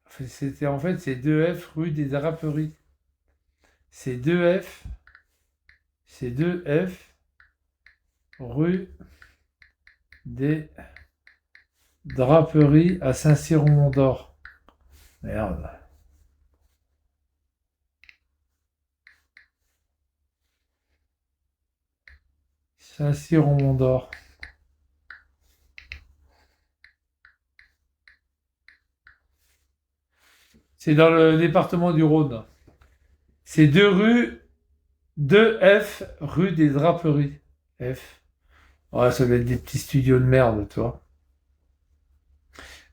En fait, c'est 2F rue des Draperies. C'est 2F, c'est 2F rue des Draperies à Saint-Cyr-au-Mont-d'Or. Merde. Saint-Cyr-au-Mont-d'Or. C'est dans le département du Rhône. C'est 2F rue des Draperies. F. Ouais, ça doit être des petits studios de merde, toi.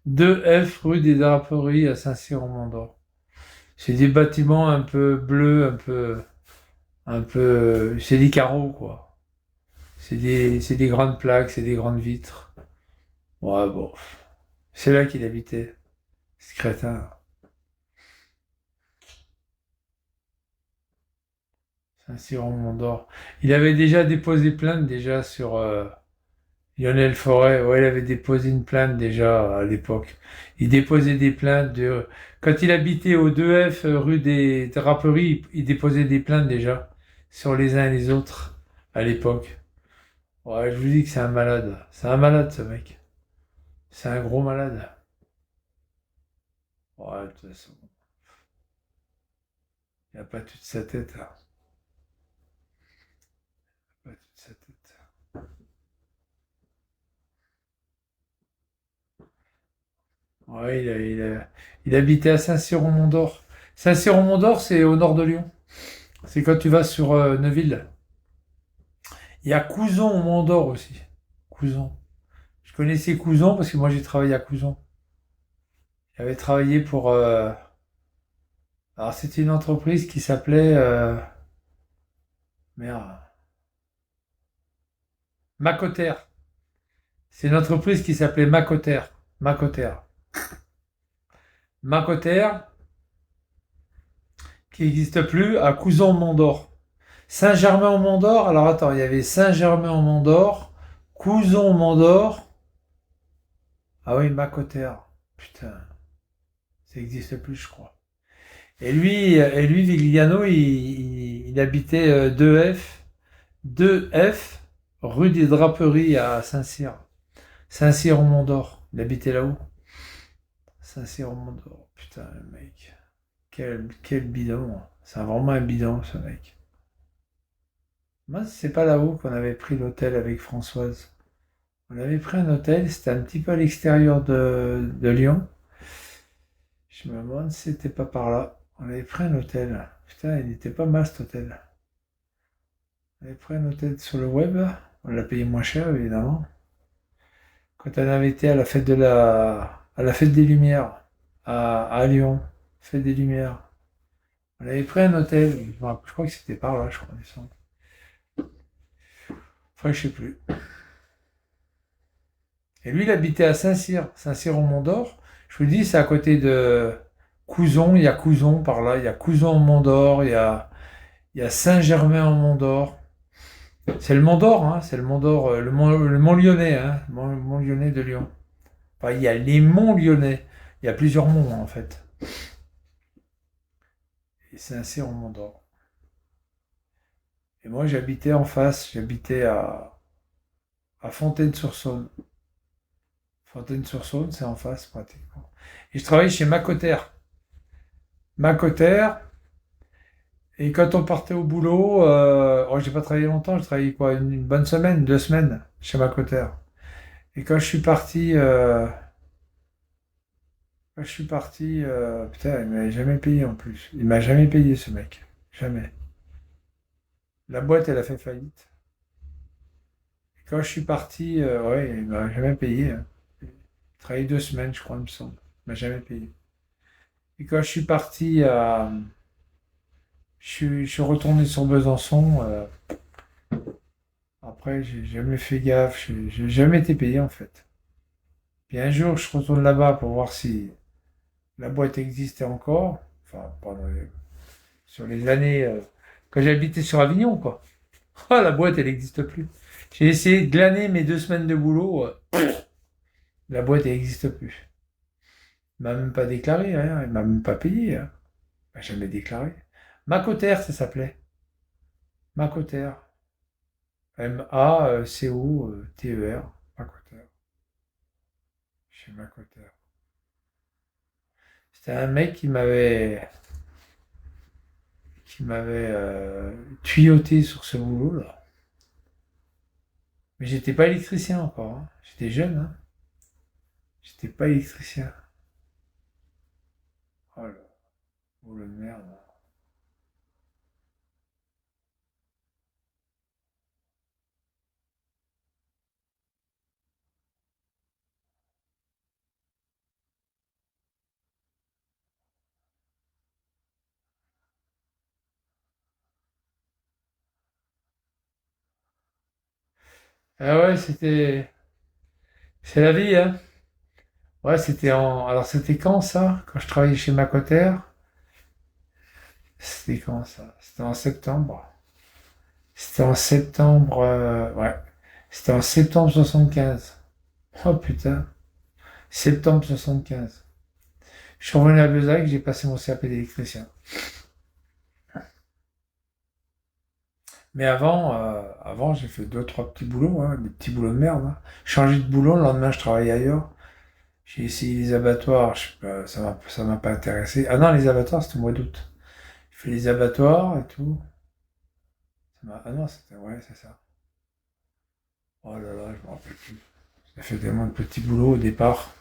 2F rue des Draperies à Saint-Cyr-au-Mont-d'Or. C'est des bâtiments un peu bleus, c'est des carreaux, quoi. C'est des grandes plaques, c'est des grandes vitres. Ouais, bon. C'est là qu'il habitait, ce crétin. Saint-Cyr-au-Mont-d'Or. Il avait déjà déposé plainte déjà sur Lionel Forêt. Ouais, il avait déposé une plainte déjà à l'époque. Il déposait des plaintes quand il habitait au 2F rue des Draperies, il déposait des plaintes déjà sur les uns et les autres à l'époque. Ouais, je vous dis que c'est un malade. C'est un malade ce mec. C'est un gros malade. Ouais, de toute façon, il n'a pas toute sa tête là. Pas toute sa tête. Ouais, il habitait à Saint-Cyr-au-Mont-d'Or. Saint-Cyr-au-Mont-d'Or, c'est au nord de Lyon. C'est quand tu vas sur Neuville. Il y a Couzon au Mont-d'Or aussi. Couzon. Je connaissais Couzon parce que moi j'ai travaillé à Couzon. J'avais travaillé pour. Alors c'était une entreprise qui s'appelait. Merde. Macoter. C'est une entreprise qui s'appelait Macoter. Macoter. Macoter, qui n'existe plus, à Couzon-Mont-d'Or. Saint-Germain-au-Mont-d'Or, alors attends, il y avait Saint-Germain-au-Mont-d'Or, Couzon-Mont-d'Or. Ah oui, Macoter. Putain, ça n'existe plus, je crois. Et lui, Vigliano, il habitait 2F, rue des Draperies à Saint-Cyr. Saint-Cyr-au-Mont-d'Or. Il habitait là-haut. Saint-Cyr-au-Mont-d'Or. Putain, le mec. Quel bidon. C'est vraiment un bidon, ce mec. Moi, c'est pas là-haut qu'on avait pris l'hôtel avec Françoise. On avait pris un hôtel, c'était un petit peu à l'extérieur de Lyon. Je me demande si c'était pas par là. On avait pris un hôtel. Putain, il était pas mal cet hôtel. On avait pris un hôtel sur le web. On l'a payé moins cher, évidemment. Quand on avait été à la fête des Lumières, à Lyon, fête des Lumières. On avait pris un hôtel. Je crois que c'était par là, je crois, il me semble. Enfin, je sais plus. Et lui, il habitait à Saint-Cyr, Saint-Cyr-au-Mont-d'Or. Je vous dis, c'est à côté de Couzon. Il y a Couzon par là. Il y a Couzon-au-Mont-d'or. Il y a Saint-Germain-au-Mont-d'or. C'est le Mont-d'Or, hein. C'est le Mont-d'or, le Mont Lyonnais, hein. Le Mont Lyonnais de Lyon. Enfin, il y a les monts lyonnais. Il y a plusieurs monts, hein, en fait. Et Saint-Cyr-au-Mont-d'or. Et moi, j'habitais en face. J'habitais à Fontaine-sur-Saône. Fontaine-sur-Saône, c'est en face, pratiquement. Et je travaillais chez Macoter. Macoter. Et quand on partait au boulot, oh, j'ai pas travaillé longtemps, j'ai travaillé quoi, une bonne semaine, 2 semaines chez Macoter. Et quand je suis parti, putain, il m'avait jamais payé en plus. Il m'a jamais payé ce mec, jamais. La boîte, elle a fait faillite. Et quand je suis parti, ouais, il m'a jamais payé, hein. J'ai travaillé 2 semaines, je crois, il me semble. Il m'a jamais payé. Et quand je suis parti je suis retourné sur Besançon. Après, j'ai jamais fait gaffe, j'ai jamais été payé en fait. Puis un jour, je retourne là-bas pour voir si la boîte existait encore. Enfin, sur les années quand j'habitais sur Avignon, quoi. Ah, la boîte, elle n'existe plus. J'ai essayé de glaner mes 2 semaines de boulot. La boîte, elle n'existe plus. Il m'a même pas déclaré, rien. Il m'a même pas payé, hein. Il m'a jamais déclaré. Macoter, ça s'appelait. Macoter. Macoter. Macoter. Chez Macoter. C'était un mec qui m'avait tuyauté sur ce boulot-là. Mais j'étais pas électricien encore, hein. J'étais jeune, hein. J'étais pas électricien. Oh là, boulot de merde. Ah ouais, c'est la vie, hein. Ouais, alors c'était quand ça? Quand je travaillais chez Macoter? C'était quand ça? C'était en septembre. C'était en septembre, ouais. C'était en septembre 75. Oh putain, septembre 75. Je suis revenu à Bezac, j'ai passé mon CAP d'électricien. Mais avant j'ai fait deux, trois petits boulots, hein, des petits boulots de merde, hein. Changé de boulot, le lendemain je travaillais ailleurs. J'ai essayé les abattoirs, je sais pas, ça m'a pas intéressé. Ah non, les abattoirs c'était au mois d'août. J'ai fait les abattoirs et tout. Ah non, c'était, ouais, c'est ça. Oh là là, je me rappelle plus. J'ai fait tellement de petits boulots au départ.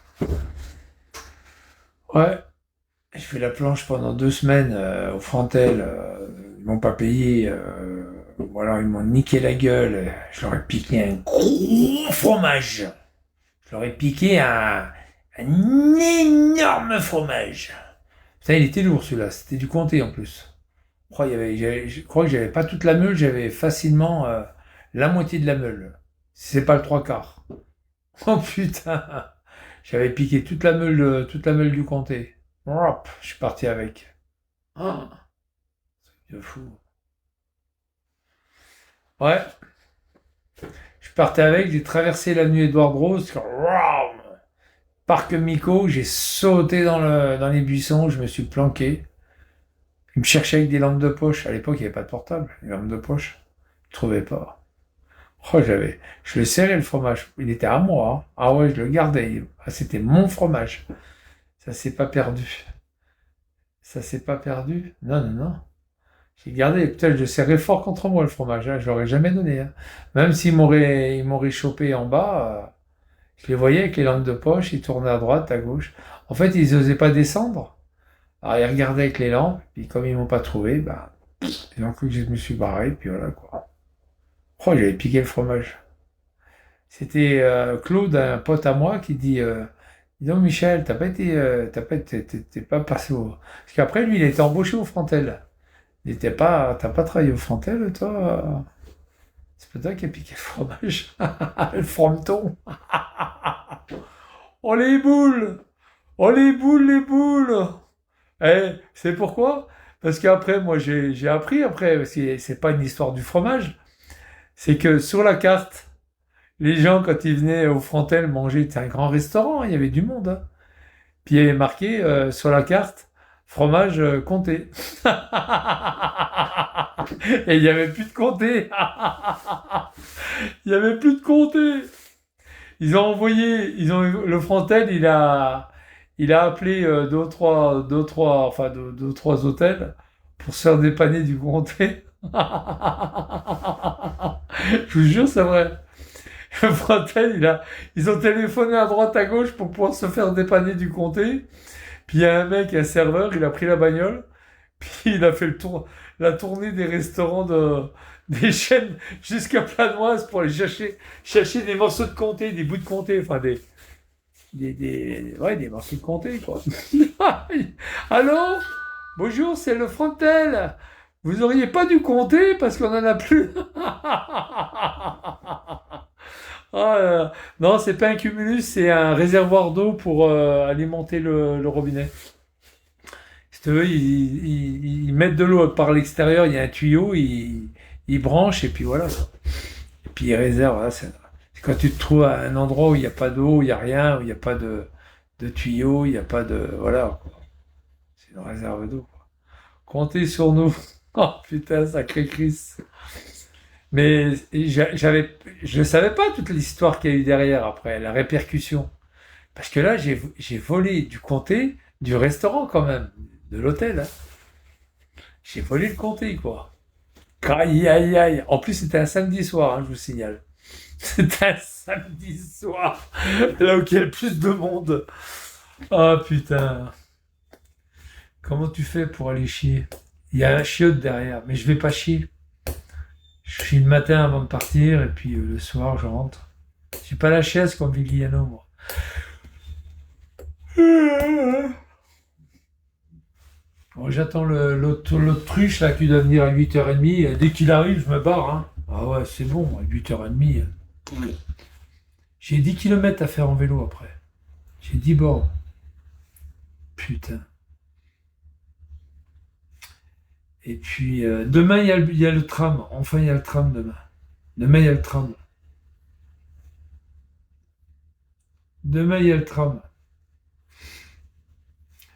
Ouais, j'ai fait la planche pendant 2 semaines au Frantel. Ils m'ont pas payé. Ou alors ils m'ont niqué la gueule. Je leur ai piqué un gros fromage. Je leur ai piqué un énorme fromage. Putain, il était lourd celui-là. C'était du comté en plus. Je crois que j'avais pas toute la meule. J'avais facilement la moitié de la meule. Si c'est pas le trois quarts. Oh putain. J'avais piqué toute la meule du comté. Hop, je suis parti avec. Ah, de fou. Ouais, je partais avec, j'ai traversé l'avenue Édouard Rose, parc Mico, j'ai sauté dans les buissons, je me suis planqué. Il me cherchait avec des lampes de poche. À l'époque, il n'y avait pas de portable, les lampes de poche. Je ne trouvais pas. Je le serrais le fromage. Il était à moi, hein. Ah ouais, je le gardais. Ah, c'était mon fromage. Ça s'est pas perdu. Ça s'est pas perdu. Non, non, non. J'ai gardé, peut-être je le serrais fort contre moi le fromage, hein, je l'aurais jamais donné, hein. Même ils m'auraient chopé en bas, je les voyais avec les lampes de poche, ils tournaient à droite, à gauche. En fait, ils n'osaient pas descendre. Alors ils regardaient avec les lampes, puis comme ils m'ont pas trouvé, bah, ils ont cru que je me suis barré, puis voilà quoi. Oh, j'avais piqué le fromage. C'était Claude, un pote à moi, qui dit dis donc Michel, t'es pas passé au. Parce qu'après lui, il était embauché au Frontel. T'as pas travaillé au Frontel, toi? C'est pas toi qui as piqué le fromage. Le fronton. Oh les boules! Oh les boules, les boules! Eh, c'est pourquoi? Parce qu'après, moi j'ai appris après, parce que c'est pas une histoire du fromage, c'est que sur la carte, les gens quand ils venaient au Frontel manger, c'était un grand restaurant, il y avait du monde, hein. Puis il y avait marqué sur la carte fromage comté. Et il n'y avait plus de comté. Il n'y avait plus de comté. Le Frontel, il a appelé deux ou trois hôtels pour se faire dépanner du comté. Je vous jure, c'est vrai. Le Frontel, ils ont téléphoné à droite à gauche pour pouvoir se faire dépanner du comté. Puis il y a un mec, un serveur, il a pris la bagnole, puis il a fait la tournée des restaurants des chaînes jusqu'à Planoise pour aller chercher des morceaux de comté, des bouts de comté, enfin ouais, des morceaux de comté, quoi. Allô? Bonjour, c'est le Frontel. Vous auriez pas du comté parce qu'on en a plus. Ah, non, c'est pas un cumulus, c'est un réservoir d'eau pour alimenter le robinet. Si tu veux, ils mettent de l'eau par l'extérieur, il y a un tuyau, ils branchent et puis voilà. Et puis ils réservent. Voilà, c'est quand tu te trouves à un endroit où il n'y a pas d'eau, où il n'y a rien, où il n'y a pas de de tuyaux, il n'y a pas de... Voilà, quoi. C'est une réserve d'eau, quoi. Comptez sur nous. Oh putain, sacré Chris. Mais je ne savais pas toute l'histoire qu'il y a eu derrière après, la répercussion. Parce que là, j'ai volé du comté, du restaurant quand même, de l'hôtel, hein. J'ai volé le comté, quoi. Aïe, aïe, aïe. En plus, c'était un samedi soir, hein, je vous signale. C'était un samedi soir, là où il y a le plus de monde. Ah putain. Comment tu fais pour aller chier? Il y a un chiotte derrière, mais je vais pas chier. Je chie le matin avant de partir, et puis le soir, je rentre. J'ai pas la chaise comme Vigliano, moi. Bon, j'attends l'autruche là qui doit venir à 8h30. Dès qu'il arrive, je me barre, hein. Ah ouais, c'est bon, à 8h30. J'ai 10 km à faire en vélo après. J'ai 10 bornes. Putain. Et puis, demain, il y a le tram. Enfin, il y a le tram demain. Demain, il y a le tram. Demain, il y a le tram.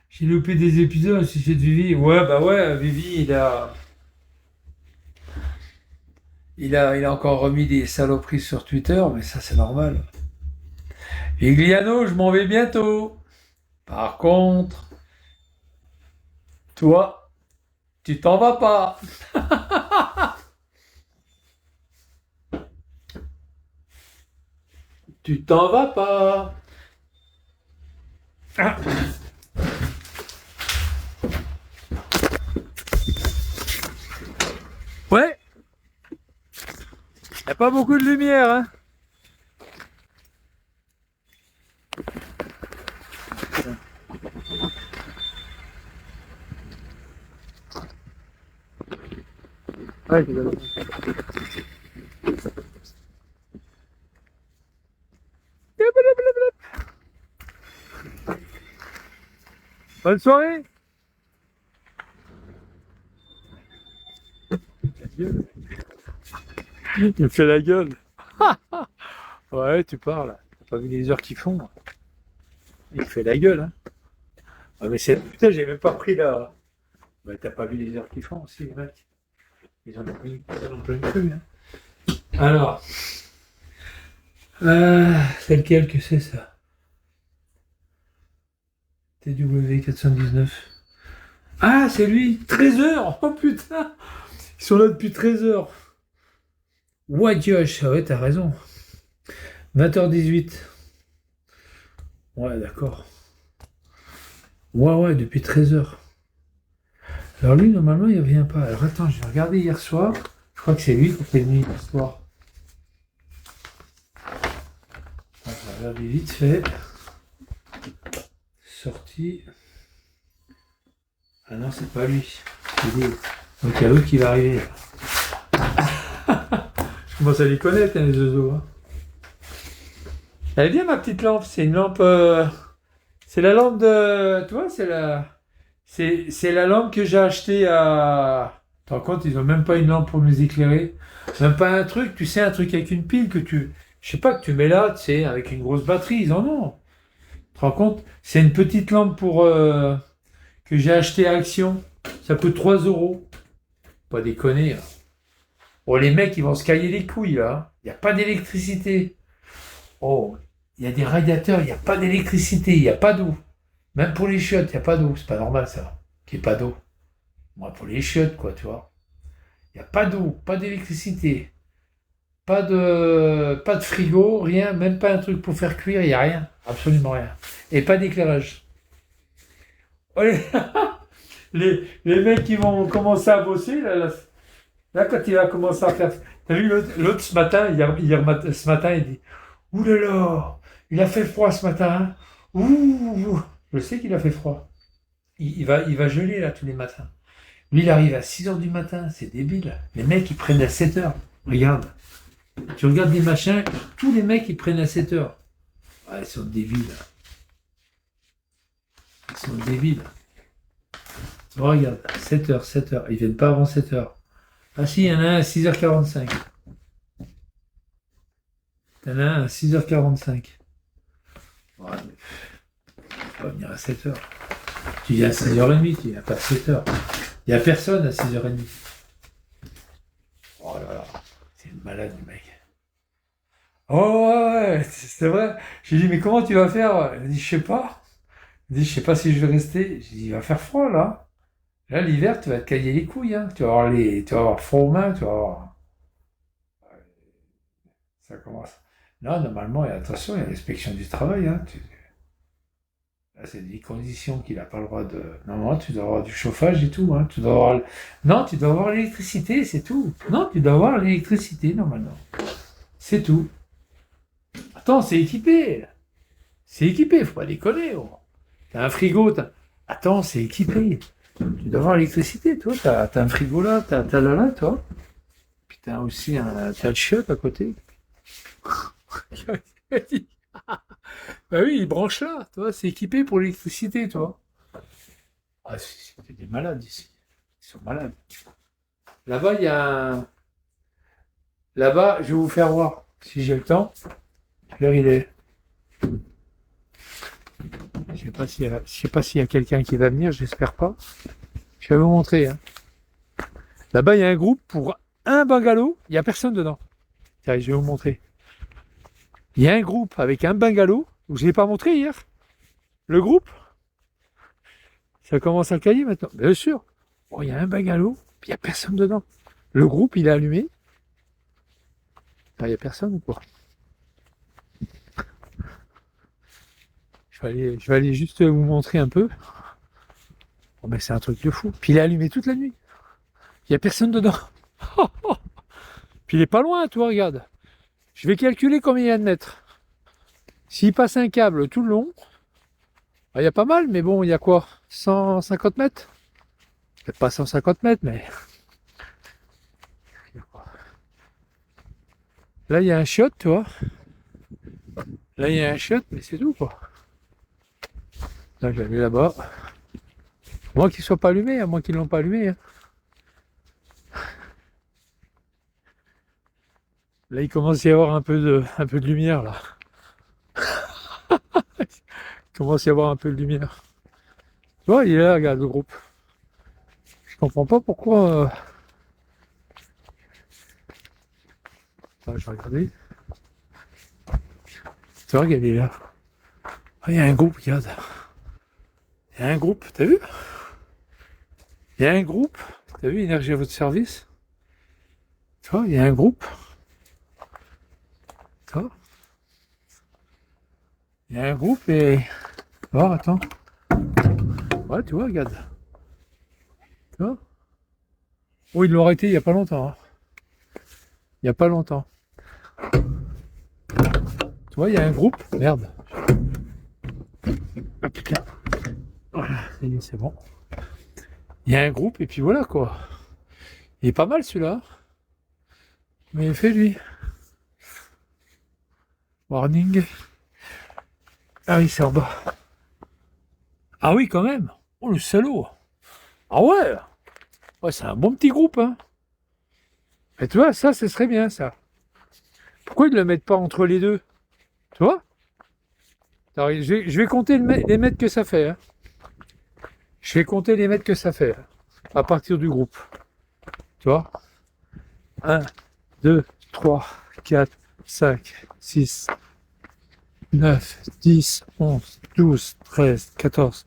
J'ai loupé des épisodes si c'est de Vivi. Ouais, bah ouais, Vivi, il a encore remis des saloperies sur Twitter, mais ça, c'est normal. Vigliano, je m'en vais bientôt. Par contre, toi, tu t'en vas pas. Tu t'en vas pas. Ah. Ouais, y a pas beaucoup de lumière, hein. Ouais, c'est bon. Bonne soirée. Il me fait la gueule. Ouais, tu parles. T'as pas vu les heures qu'ils font? Il fait la gueule, hein. Ah, mais c'est... Putain, j'ai même pas pris la... Bah, t'as pas vu les heures qu'ils font aussi, les mecs. Ils en ont plein le cul, hein. Alors, c'est lequel que c'est, ça? TW 419. Ah, c'est lui, 13 heures. Oh putain, ils sont là depuis 13 heures. Ouais, Josh, ah ouais, t'as raison. 20h18. Ouais, d'accord. Ouais, depuis 13 heures. Alors lui, normalement, il revient pas. Alors attends, j'ai regardé hier soir. Je crois que c'est lui qui fait venu hier soir. On va regarder vite fait. Sorti. Ah non, c'est pas lui. C'est lui. Donc il y a l'autre qui va arriver. Je commence à les connaître, hein, les oiseaux, hein. Elle est bien, ma petite lampe. C'est une lampe... C'est la lampe de... Tu vois, c'est la lampe que j'ai achetée à... Tu te rends compte, ils ont même pas une lampe pour nous éclairer. Même pas un truc, tu sais, un truc avec une pile que tu... Je sais pas, que tu mets là, tu sais, avec une grosse batterie. Ils en ont. Tu te rends compte? C'est une petite lampe pour... que j'ai achetée à Action. Ça coûte 3 euros. Pas déconner, là. Oh, les mecs, ils vont se cailler les couilles, là. Il n'y a pas d'électricité. Oh, il y a des radiateurs, il n'y a pas d'électricité, il n'y a pas d'eau. Même pour les chiottes, il n'y a pas d'eau. C'est pas normal, ça. Qu'il n'y ait pas d'eau. Moi, pour les chiottes, quoi, tu vois. Il n'y a pas d'eau, pas d'électricité, pas de frigo, rien, même pas un truc pour faire cuire, il n'y a rien. Absolument rien. Et pas d'éclairage. Oh, les mecs qui vont commencer à bosser, là, quand il va commencer à faire... T'as vu l'autre ce matin, ce matin, il dit ouh là là, il a fait froid ce matin, hein. Ouh, je sais qu'il a fait froid. Il va geler là tous les matins. Lui, il arrive à 6h du matin, c'est débile. Les mecs, ils prennent à 7h. Regarde. Tu regardes les machins, tous les mecs, ils prennent à 7h. Ouais, ils sont débiles. Ils sont débiles. Regarde, 7h. Ils viennent pas avant 7h. Ah si, il y en a un à 6h45. Il y en a un à 6h45. Ouais. pas venir à 7h. Tu viens à 16h30, tu viens pas à 7h. Il n'y a personne à 6h30. Oh là là, c'est une malade, le mec. Oh ouais, c'est vrai. J'ai dit, mais comment tu vas faire? Il dit, je sais pas. Il dit, je sais pas si je vais rester. J'ai dit, il va faire froid, là. Là, l'hiver, tu vas te cailler les couilles, hein. Tu vas avoir froid aux mains, tu vas avoir... Ça commence. Là, normalement, et attention, il y a l'inspection du travail, hein. Là, c'est des conditions qu'il n'a pas le droit de... Normalement, tu dois avoir du chauffage et tout, hein. Tu dois avoir... Non, tu dois avoir l'électricité, c'est tout. Non, tu dois avoir l'électricité, normalement. C'est tout. Attends, c'est équipé. C'est équipé, faut pas déconner. Oh. T'as un frigo, Attends, c'est équipé. Tu dois avoir l'électricité, toi. T'as un frigo là, t'as là, toi. Puis t'as aussi t'as le chiotte à côté. Bah oui, il branche là, toi. C'est équipé pour l'électricité, toi. Ah, c'est des malades ici. Ils sont malades. Là-bas, il y a un... Là-bas, je vais vous faire voir, si j'ai le temps. Quelle heure il est? Je sais pas s'il y a quelqu'un qui va venir, j'espère pas. Je vais vous montrer. Hein. Là-bas, il y a un groupe pour un bungalow, il n'y a personne dedans. Tiens, je vais vous montrer. Il y a un groupe avec un bungalow, je ne l'ai pas montré hier. Le groupe, ça commence à cailler maintenant. Bien sûr. Bon, il y a un bungalow, puis il n'y a personne dedans. Le groupe, il est allumé. Il n'y a personne ou quoi? Je vais aller juste vous montrer un peu. Oh, ben c'est un truc de fou. Puis il est allumé toute la nuit. Il n'y a personne dedans. Puis il est pas loin, toi, regarde. Je vais calculer combien il y a de mètres. S'il passe un câble tout le long, il y a pas mal, mais bon, il y a quoi? 150 mètres? Peut-être pas 150 mètres, mais... Là, il y a un chiotte, tu vois. Là, il y a un chiotte, mais c'est tout, quoi. Là, je l'ai mis là-bas. À moins qu'il soit pas allumé, à moins qu'ils l'ont pas allumé. Hein. Là, il commence à y avoir un peu de lumière, là. Il commence à y avoir un peu de lumière. Tu vois, il est là, regarde, le groupe. Je comprends pas pourquoi... Attends, je vais regarder. Tu vois, regarde, il est là. Ah, il y a un groupe, regarde. Il y a un groupe, t'as vu? Il y a un groupe. T'as vu, Énergie à votre service? Tu vois, il y a un groupe. Tu vois? Il y a un groupe et... Oh, attends. Ouais, tu vois, regarde. Tu vois? Oh, ils l'ont arrêté il n'y a pas longtemps. Hein. Il n'y a pas longtemps. Tu vois, il y a un groupe. Merde. Ah putain. Voilà, c'est bon. Il y a un groupe et puis voilà quoi. Il est pas mal celui-là. Mais il fait lui. Warning. Ah oui, c'est en bas. Ah oui, quand même. Oh, le salaud. Ah ouais. Ouais, c'est un bon petit groupe, hein. Et tu vois, ça, ce serait bien, ça. Pourquoi ils ne le mettent pas entre les deux? Tu vois? Alors, je vais compter les mètres que ça fait. Hein. Je vais compter les mètres que ça fait. Hein, à partir du groupe. Tu vois? 1, 2, 3, 4, 5, 6, 9, 10, 11, 12, 13, 14,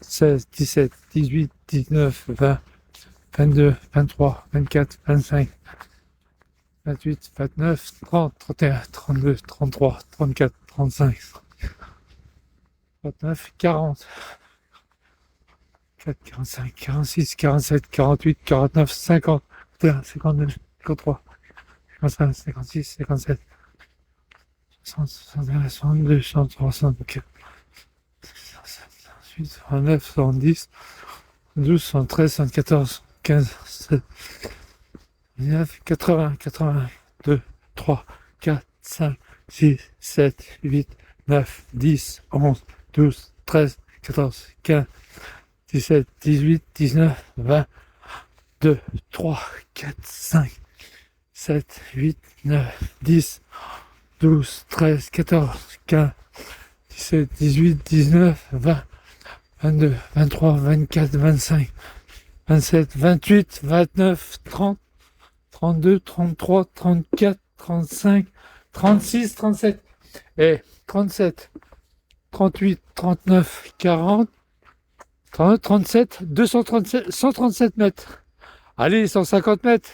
16, 17, 18, 19, 20, 22, 23, 24, 25, 28, 29, 30, 31, 32, 33, 34, 35, 39, 40, 4, 45, 46, 47, 48, 49, 50, 51, 52, 53, 55, 56, 57, 60, 61, 62, 63, 64, 68, 69, 70, 12, 73, 74, 15, 17, 19, 80, 82, 3, 4, 5, 6, 7, 8, 9, 10, 11, 12, 13, 14, 15, 17, 18, 19, 20, 2, 3, 4, 5, 7, 8, 9, 10, 12, 13, 14, 15, 17, 18, 19, 20, 22, 23, 24, 25, 27, 28, 29, 30, 32, 33, 34, 35, 36, 37, et 37, 38, 39, 40, 32, 37, 237, 137 mètres. Allez, 150 mètres.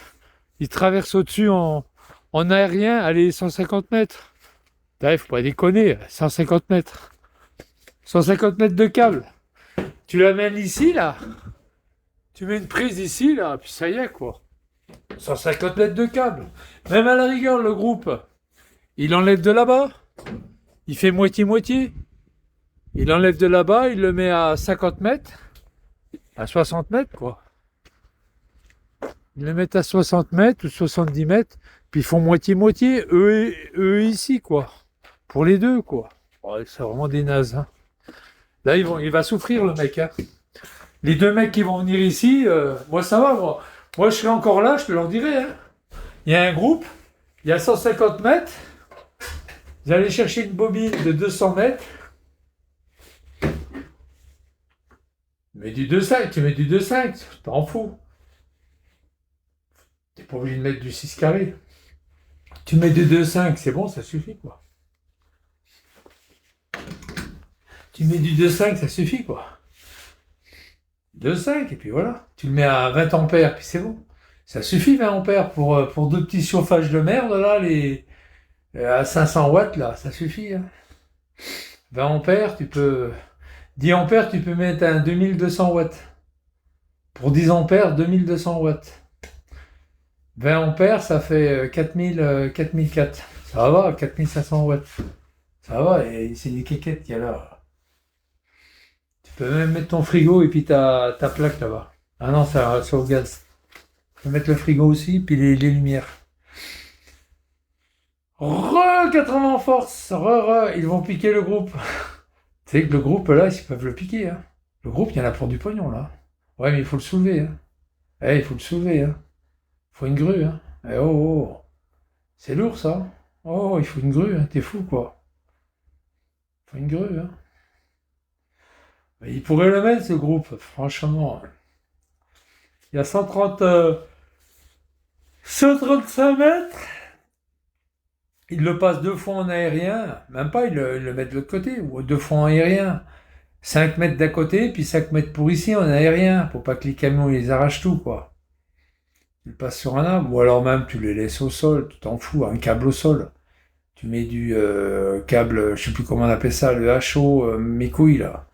Il traverse au-dessus en aérien, allez, 150 mètres. Il faut pas déconner, 150 mètres. 150 mètres de câble. Tu l'amènes ici, là. Tu mets une prise ici, là, puis ça y est, quoi. 150 mètres de câble. Même à la rigueur, le groupe, il enlève de là-bas. Il fait moitié-moitié. Il enlève de là-bas, il le met à 50 mètres. À 60 mètres, quoi. Ils le mettent à 60 mètres ou 70 mètres, puis ils font moitié-moitié, eux ici, quoi. Pour les deux, quoi. Oh, c'est vraiment des nazes, hein. Là, il va souffrir, le mec, hein. Les deux mecs qui vont venir ici, moi, ça va, moi. Moi, je serai encore là, je te leur dirai, hein. Il y a un groupe, il y a 150 mètres. Vous allez chercher une bobine de 200 mètres. Mais du 2,5, tu mets du 2,5, t'en fous. T'es pas obligé de mettre du 6 carré. Tu mets du 2,5, c'est bon, ça suffit, quoi. Tu mets du 2,5, ça suffit, quoi. 2,5, et puis voilà. Tu le mets à 20 ampères, puis c'est bon. Ça suffit, 20 ampères, pour deux petits chauffages de merde, là, à 500 watts, là, ça suffit, hein. 20 ampères, 10 ampères, tu peux mettre un 2200 watts. Pour 10 ampères, 2200 watts. 20 ampères, ça fait 4004. Ça va, 4500 watts. Ça va, et c'est des quéquettes qu'il y a là. Tu peux même mettre ton frigo et puis ta plaque là-bas. Ah non, c'est au gaz. Tu peux mettre le frigo aussi, puis les lumières. Re 80 en force, ils vont piquer le groupe. Tu sais que le groupe là, ils peuvent le piquer, hein. Le groupe, il y en a pour du pognon là. Ouais, mais il faut le soulever, hein. Il faut le soulever, hein. Il faut une grue, hein. Oh. C'est lourd ça. Oh, il faut une grue, hein. T'es fou quoi. Il faut une grue, hein. Mais il pourrait le mettre ce groupe, franchement. Il y a 135 mètres. Ils le passent 2 fois en aérien, même pas, ils le mettent de l'autre côté, ou 2 fois en aérien. 5 mètres d'à côté, puis 5 mètres pour ici en aérien, pour pas que les camions ils les arrachent tout, quoi. Ils le passent sur un arbre, ou alors même tu les laisses au sol, tu t'en fous, un câble au sol. Tu mets du câble, je sais plus comment on appelle ça, le HO, mes couilles là.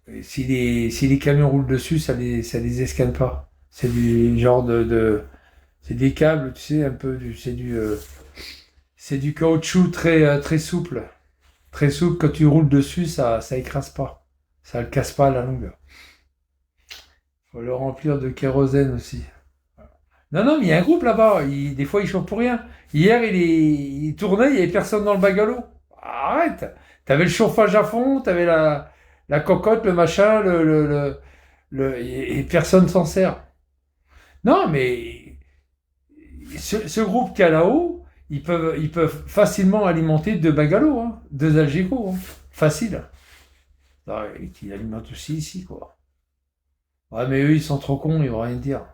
Et si les camions roulent dessus, ça les escane pas. C'est du genre c'est des câbles, tu sais, un peu, c'est du caoutchouc très souple. Très souple, quand tu roules dessus, ça écrase pas. Ça le casse pas à la longueur. Faut le remplir de kérosène aussi. Non, non, mais il y a un groupe là-bas. Des fois, il chauffe pour rien. Hier, il tournait, il n'y avait personne dans le bungalow. Arrête! T'avais le chauffage à fond, t'avais la cocotte, le machin, et personne s'en sert. Non, mais ce groupe qu'il y a là-haut, ils peuvent facilement alimenter 2 bungalows, hein, 2 Algeco, hein. Facile. Non, et qu'ils alimentent aussi ici, quoi. Ouais, mais eux, ils sont trop cons, ils vont rien dire.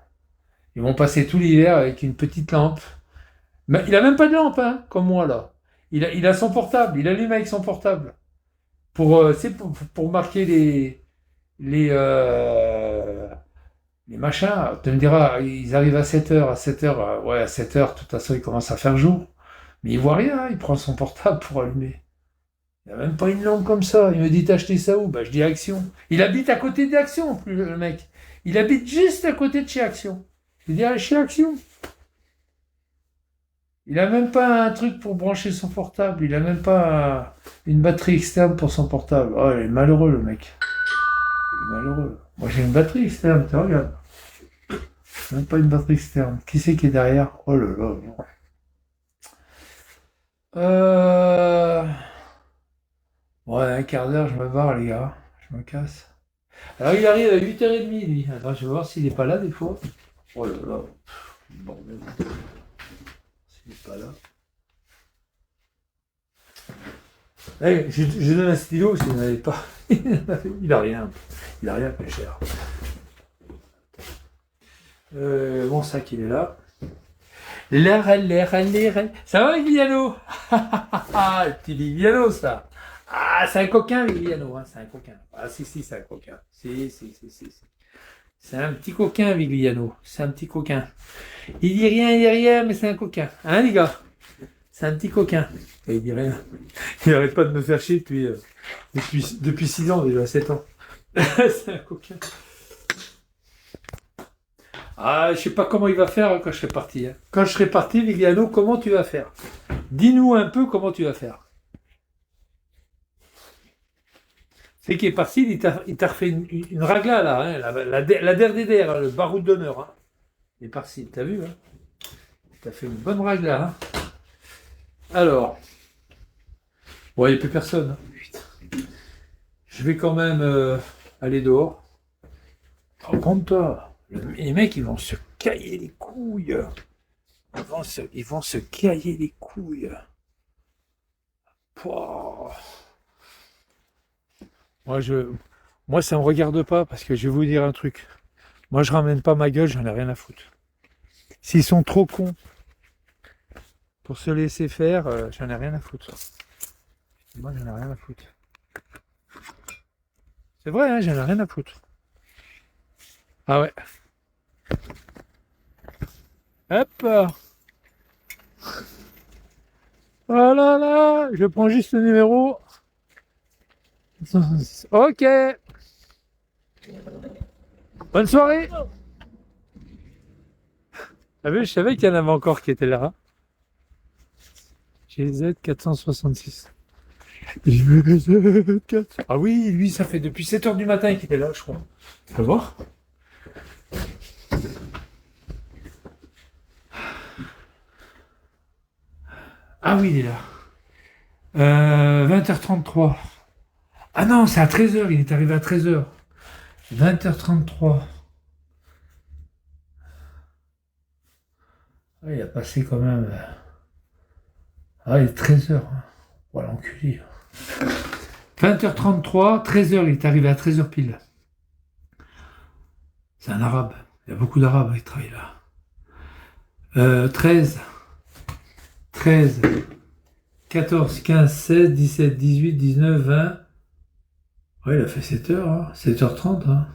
Ils vont passer tout l'hiver avec une petite lampe. Mais il a même pas de lampe, hein, comme moi, là. Il a son portable, il allume avec son portable. C'est pour marquer les machins. Tu me diras, ils arrivent à 7h. À 7h, ouais, à 7h, de toute façon, il commence à faire jour. Mais il voit rien, hein, il prend son portable pour allumer. Il n'y a même pas une lampe comme ça. Il me dit, t'as acheté ça où? Bah, je dis Action. Il habite à côté d'Action, en plus, le mec. Il habite juste à côté de chez Action. Je dis, chez Action. Il a même pas un truc pour brancher son portable. Il a même pas une batterie externe pour son portable. Oh, il est malheureux, le mec. Il est malheureux. Moi, j'ai une batterie externe, tu regardes. Même pas une batterie externe. Qui c'est qui est derrière? Oh là là. Ouais, un quart d'heure, je me barre, les gars. Je me casse. Alors, il arrive à 8h30, lui. Attends, je vais voir s'il est pas là, des fois. Oh là là. Bordel. S'il est pas là. Je donne un stylo, s'il n'en avait pas. Il a rien. Il a rien plus cher. Mon sac, il est là. L'air. Ça va, Viviano? Le petit Viviano, ça. Ah, c'est un coquin, Viviano. Hein, c'est un coquin. Ah, si, c'est un coquin. Si. C'est un petit coquin, Vigliano. C'est un petit coquin. Il dit rien, mais c'est un coquin. Hein, les gars? C'est un petit coquin. Et il dit rien. Il arrête pas de me faire chier depuis 6 ans, déjà 7 ans. C'est un coquin. Ah, je sais pas comment il va faire quand je serai parti. Hein. Quand je serai parti, Vigliano, comment tu vas faire? Dis-nous un peu comment tu vas faire. C'est qui est parti, il t'a refait une ragla, là, hein, la der, hein, le baroud d'honneur. Hein. Il est parti, t'as vu, hein? Il t'a fait une bonne ragla. Hein. Alors, bon, il n'y a plus personne. Hein. Putain. Je vais quand même aller dehors. Compte-toi, les mecs, ils vont se cailler les couilles. Ils vont se cailler les couilles. Pouah. Moi, ça me regarde pas parce que je vais vous dire un truc. Moi, je ramène pas ma gueule, j'en ai rien à foutre. S'ils sont trop cons pour se laisser faire, j'en ai rien à foutre. Moi, j'en ai rien à foutre. C'est vrai, hein, j'en ai rien à foutre. Ah ouais. Hop. Oh là là, je prends juste le numéro. 166. Ok. Bonne soirée. T'as vu, je savais qu'il y en avait encore qui étaient là. Hein. GZ 466. GZ 4. Ah oui, lui, ça fait depuis 7h du matin qu'il est là, je crois. Tu vas voir. Ah oui, il est là. 20h33. Ah non, c'est à 13h, il est arrivé à 13h. 20h33. Ah, il a passé quand même. Ah, il est 13h. Hein. Voilà, l'enculé. 20h33, 13h, il est arrivé à 13h pile. C'est un arabe. Il y a beaucoup d'arabes qui travaillent là. 13, 14, 15, 16, 17, 18, 19, 20. Ouais, il a fait 7h, hein. 7h30. Hein.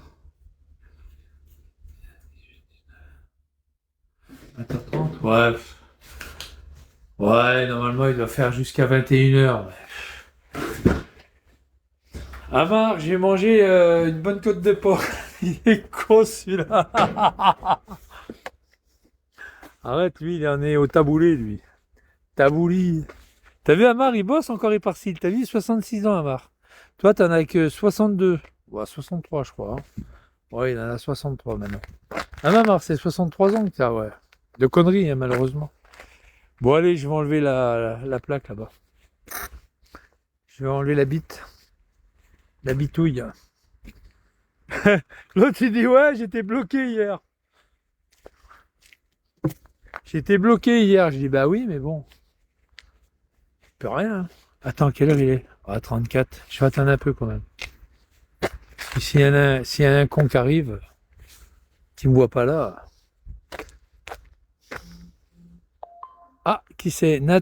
20h30. Ouais. Ouais, normalement, il doit faire jusqu'à 21h. Mais... Amar, j'ai mangé une bonne côte de porc. Il est con, celui-là. Arrête, lui, il en est au taboulé, lui. Tabouli. T'as vu, Amar, il bosse encore, il part-ci. T'as vu, 66 ans, Amar. Toi, t'en as que 62. Ouais, 63, je crois. Hein. Ouais, il en a 63 maintenant. Ah, Amar, c'est 63 ans que t'as, ouais. De conneries, hein, malheureusement. Bon, allez, je vais enlever la plaque, là-bas. Je vais enlever la bite. La bitouille. L'autre, il dit, ouais, j'étais bloqué hier. J'étais bloqué hier. Je dis, bah oui, mais bon. Je peux rien. Hein. Attends, quelle heure il est? Ah, 34. Je vais attendre un peu quand même. S'il y a un con qui arrive, qui me voit pas là. Ah, qui c'est? Nat.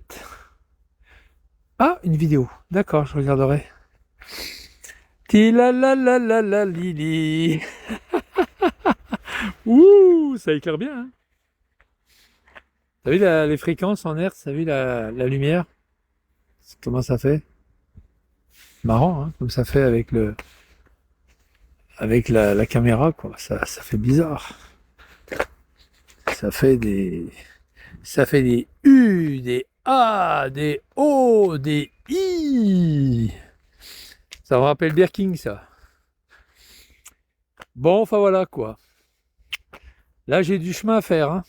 Ah, une vidéo. D'accord, je regarderai. Ti-la-la-la-la-la Lili. Ouh, ça éclaire bien. Hein. T'as vu les fréquences en hertz? T'as vu la lumière? Comment ça fait? Marrant, hein, comme ça fait avec la caméra, quoi. Ça fait bizarre. Ça fait des U, des A, des O, des I. Ça me rappelle Birking, ça. Bon, enfin voilà, quoi. Là, j'ai du chemin à faire. Hein.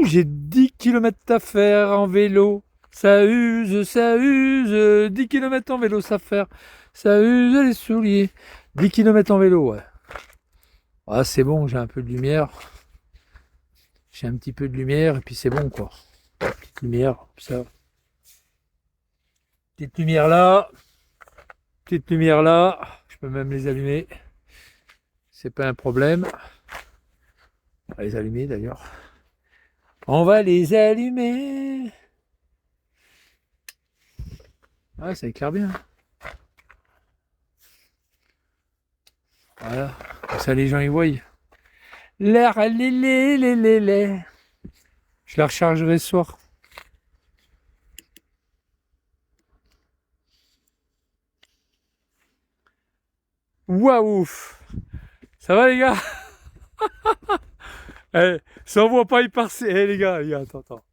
J'ai 10 km à faire en vélo. Ça use, 10 km en vélo, ça faire. Ça use les souliers. 10 km en vélo, ouais. Ah, c'est bon, j'ai un peu de lumière. J'ai un petit peu de lumière et puis c'est bon, quoi. Petite lumière, ça. Petite lumière là. Petite lumière là. Je peux même les allumer. C'est pas un problème. On va les allumer d'ailleurs. On va les allumer. Ah, ça éclaire bien. Voilà. Comme ça, les gens y voient. L'air, les. Je la rechargerai ce soir. Waouh! Ça va les gars? Eh, si on voit pas Hypercile, les gars, attends.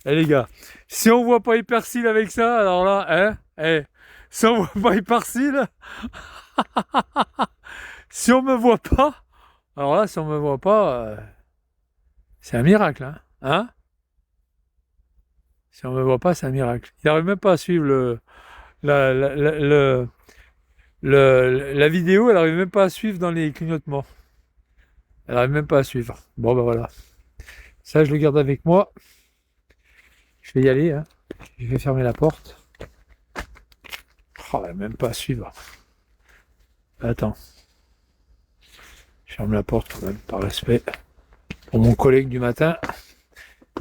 Les gars, si on voit pas Hypercile avec ça, alors là, hein? Si on voit pas Hypercile, si on me voit pas, alors là, si on me voit pas, c'est un miracle, hein? Si on me voit pas, c'est un miracle. Il n'arrive même pas à suivre la, la, la, le- la vidéo, elle n'arrive même pas à suivre dans les clignotements. Elle n'arrive même pas à suivre. Bon, ben voilà. Ça, je le garde avec moi. Je vais y aller, hein. Je vais fermer la porte. Oh, elle n'arrive même pas à suivre. Attends. Je ferme la porte quand même, par respect. Pour mon collègue du matin.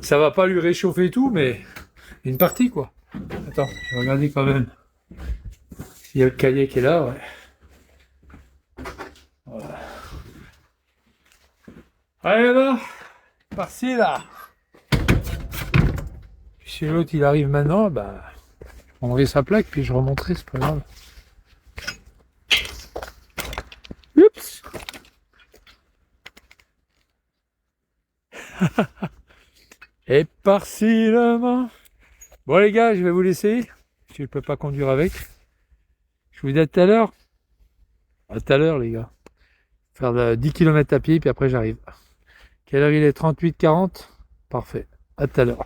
Ça va pas lui réchauffer tout, mais une partie, quoi. Attends, je vais regarder quand même. S'il y a le cahier qui est là, ouais. Voilà. Allez là, par-ci là. Si l'autre il arrive maintenant, bah, je prendrai sa plaque puis je remonterai, c'est pas grave. Oups. Et par-ci là. Bon les gars, je vais vous laisser. Je ne peux pas conduire avec. Je vous dis à tout à l'heure. À tout à l'heure les gars. Faire 10 km à pied puis après j'arrive. Quelle heure il est? 38-40. Parfait. À tout à l'heure.